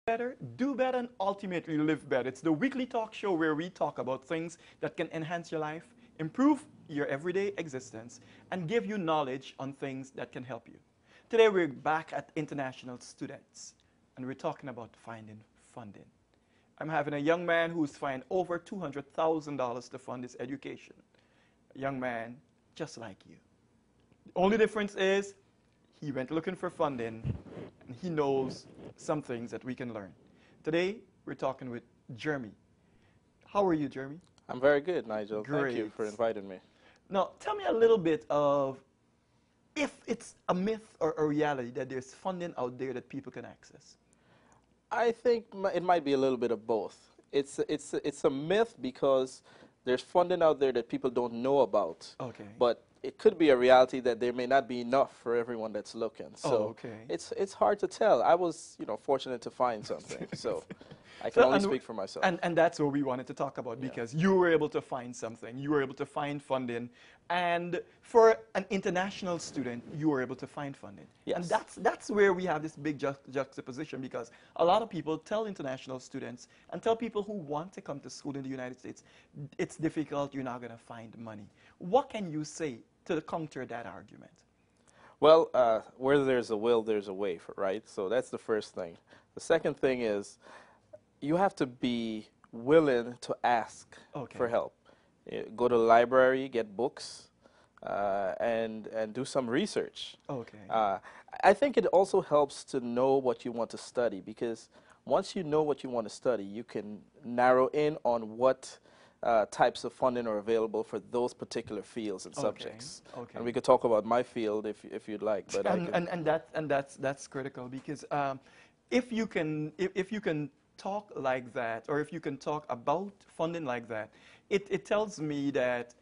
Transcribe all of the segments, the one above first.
better, do better, and ultimately live better. It's the weekly talk show where we talk about things that can enhance your life, improve your everyday existence, and give you knowledge on things that can help you. Today we're back at International Students, and we're talking about finding funding. I'm having a young man who's found over $200,000 to fund his education. A young man just like you. The only difference is he went looking for funding, and he knows some things that we can learn. Today, we're talking with Jeremy. How are you, Jeremy? I'm very good, Nigel. Great. Thank you for inviting me. Now, tell me a little bit of if it's a myth or a reality that there's funding out there that people can access. I think it might be a little bit of both. It's a myth because there's funding out there that people don't know about. Okay. But it could be a reality that there may not be enough for everyone that's looking. So okay. it's hard to tell. I was, fortunate to find something. So I can only speak for myself. And that's what we wanted to talk about because you were able to find something. You were able to find funding. And for an international student, you were able to find funding. Yes. And that's where we have this big juxtaposition because a lot of people tell international students and tell people who want to come to school in the United States, it's difficult, you're not going to find money. What can you say to counter that argument? Well, where there's a will, there's a way, right? So that's the first thing. The second thing is you have to be willing to ask for help. Go to the library, get books, and do some research. Okay. I think it also helps to know what you want to study because once you know what you want to study, you can narrow in on what types of funding are available for those particular fields and subjects. Okay. And we could talk about my field if you'd like. But that's critical because if you can talk like that, or if you can talk about funding like that, it tells me that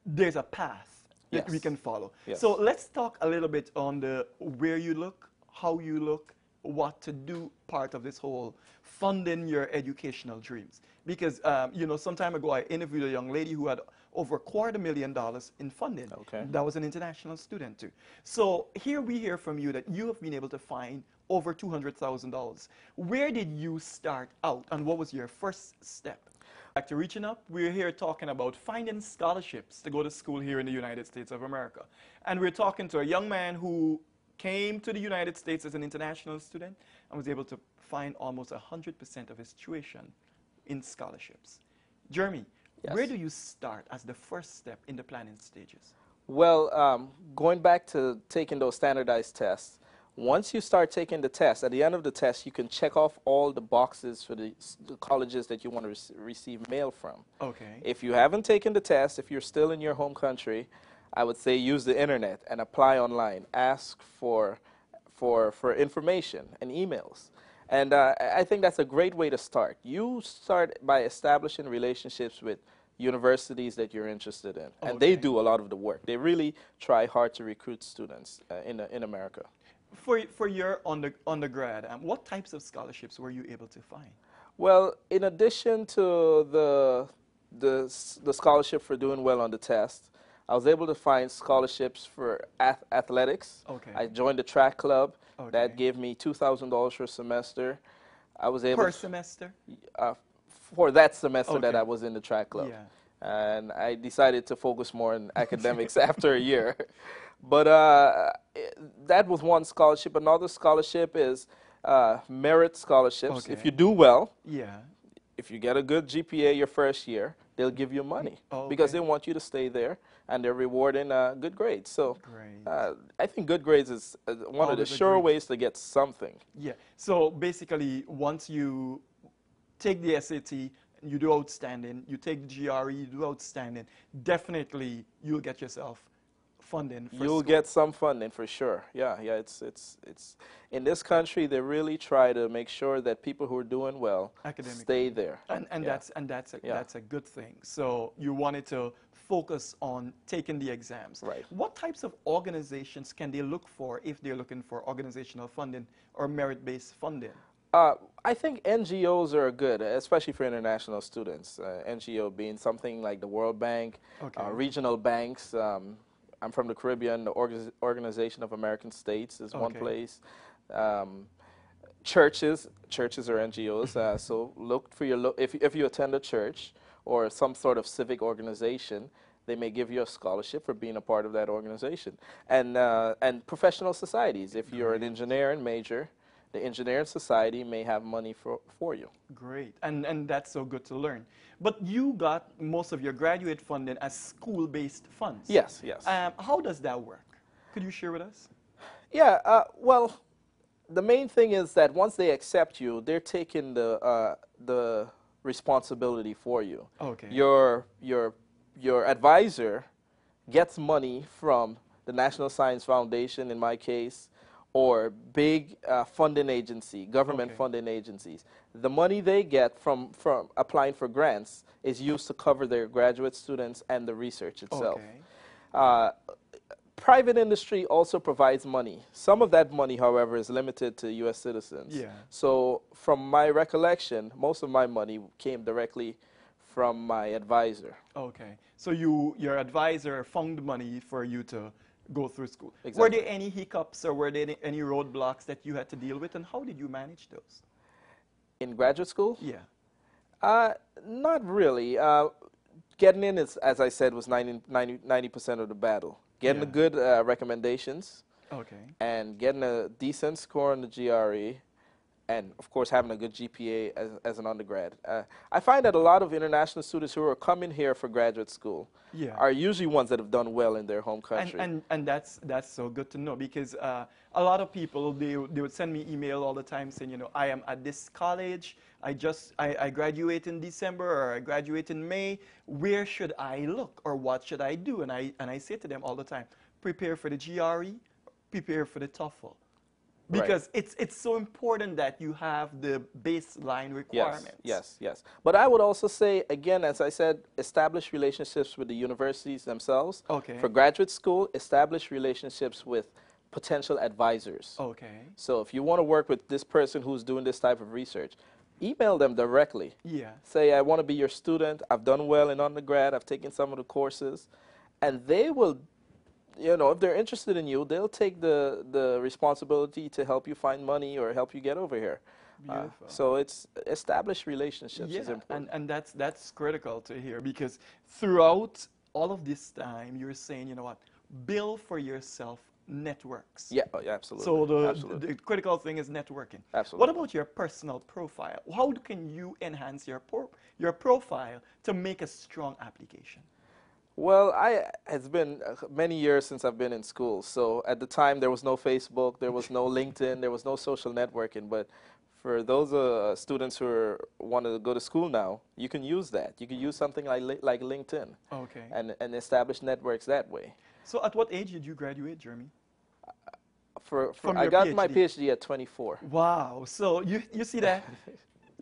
there's a path that we can follow. Yes. So let's talk a little bit on the where you look, how you look, what to do part of this whole funding your educational dreams. Because, some time ago I interviewed a young lady who had over $250,000 in funding. Okay. That was an international student too. So here we hear from you that you have been able to find over $200,000. Where did you start out and what was your first step? Back to Reaching Up, we're here talking about finding scholarships to go to school here in the United States of America. And we're talking to a young man who came to the United States as an international student and was able to find almost 100% of his tuition in scholarships. Jeremy, where do you start as the first step in the planning stages? Well, going back to taking those standardized tests, once you start taking the test, at the end of the test, you can check off all the boxes for the colleges that you want to receive mail from. Okay. If you haven't taken the test, if you're still in your home country, I would say use the internet and apply online. Ask for information and emails. And I think that's a great way to start. You start by establishing relationships with universities that you're interested in. And they do a lot of the work. They really try hard to recruit students in America. For your undergrad, what types of scholarships were you able to find? Well, in addition to the scholarship for doing well on the test, I was able to find scholarships for athletics. Okay. I joined the track club. Okay. That gave me $2,000 for a semester. I was able per semester? For that semester that I was in the track club. Yeah. And I decided to focus more on academics after a year. But that was one scholarship. Another scholarship is merit scholarships. Okay. If you do well, yeah. If you get a good GPA your first year, they'll give you money because they want you to stay there, and they're rewarding good grades. So I think good grades is one of the sure ways to get something. Yeah. So basically, once you take the SAT, you do outstanding, you take the GRE, you do outstanding, definitely you'll get yourself funding for You'll get some funding for sure. Yeah, it's in this country they really try to make sure that people who are doing well stay there. And that's a good thing. So you wanted to focus on taking the exams. Right. What types of organizations can they look for if they're looking for organizational funding or merit-based funding? I think NGOs are good, especially for international students. NGO being something like the World Bank, regional banks. I'm from the Caribbean. The Organization of American States is one place. churches or NGOs. So look for your if you attend a church or some sort of civic organization, they may give you a scholarship for being a part of that organization. And professional societies. If you're an engineering major, the engineering society may have money for you. Great, and that's so good to learn. But you got most of your graduate funding as school-based funds. Yes, yes. How does that work? Could you share with us? Yeah, well, the main thing is that once they accept you, they're taking the responsibility for you. Okay. Your advisor gets money from the National Science Foundation, in my case, or big funding agency, government funding agencies. The money they get from applying for grants is used to cover their graduate students and the research itself. Okay. Private industry also provides money. Some of that money, however, is limited to U.S. citizens. Yeah. So from my recollection, most of my money came directly from my advisor. Okay. So your advisor found money for you to go through school. Exactly. Were there any hiccups or were there any roadblocks that you had to deal with, and how did you manage those? In graduate school? Yeah. Not really. Getting in, is, as I said, was 90% of the battle. Getting the good recommendations, Okay. and getting a decent score on the GRE, and of course having a good GPA as an undergrad. I find that a lot of international students who are coming here for graduate school are usually ones that have done well in their home country. And that's so good to know, because a lot of people, they would send me email all the time saying, you know, I am at this college, I graduate in December, or I graduate in May, where should I look, or what should I do? And I say to them all the time, prepare for the GRE, prepare for the TOEFL. Because it's so important that you have the baseline requirements. Yes. But I would also say, again, as I said, establish relationships with the universities themselves. Okay. For graduate school, establish relationships with potential advisors. Okay. So if you want to work with this person who's doing this type of research, email them directly. Yeah. Say, I want to be your student. I've done well in undergrad. I've taken some of the courses. And they will, you know, if they're interested in you, they'll take the responsibility to help you find money or help you get over here. Beautiful. So it's established relationships is important. And that's critical to hear, because throughout all of this time, you're saying, you know what, build for yourself networks. Yeah, absolutely. So the critical thing is networking. Absolutely. What about your personal profile? How can you enhance your profile to make a strong application? Well, it's been many years since I've been in school. So at the time, there was no Facebook, there was no LinkedIn, there was no social networking. But for those students who want to go to school now, you can use that. You can use something like LinkedIn. Okay. And establish networks that way. So at what age did you graduate, Jeremy? I got my PhD at 24. Wow. So you see that?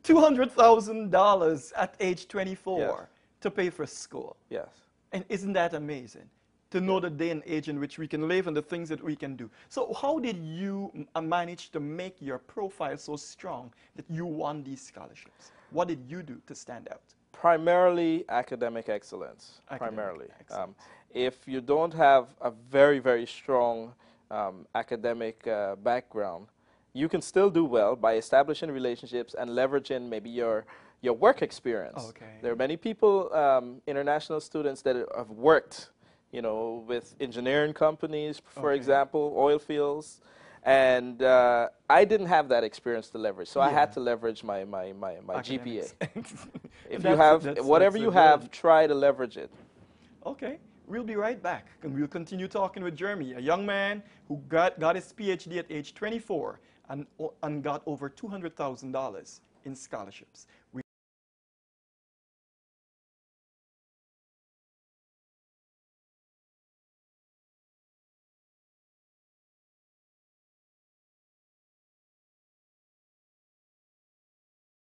$200,000 at age 24 to pay for school. Yes. And isn't that amazing? To know the day and age in which we can live and the things that we can do. So how did you manage to make your profile so strong that you won these scholarships? What did you do to stand out? Primarily academic excellence. Academic excellence. If you don't have a very, very strong academic background, you can still do well by establishing relationships and leveraging maybe your work experience. Okay. There are many people, international students, that have worked, you know, with engineering companies, for example, oil fields, and I didn't have that experience to leverage, so I had to leverage my GPA. If you have whatever you have, try to leverage it. Okay. We'll be right back, and we'll continue talking with Jeremy, a young man who got his PhD at age 24 and got over $200,000 in scholarships.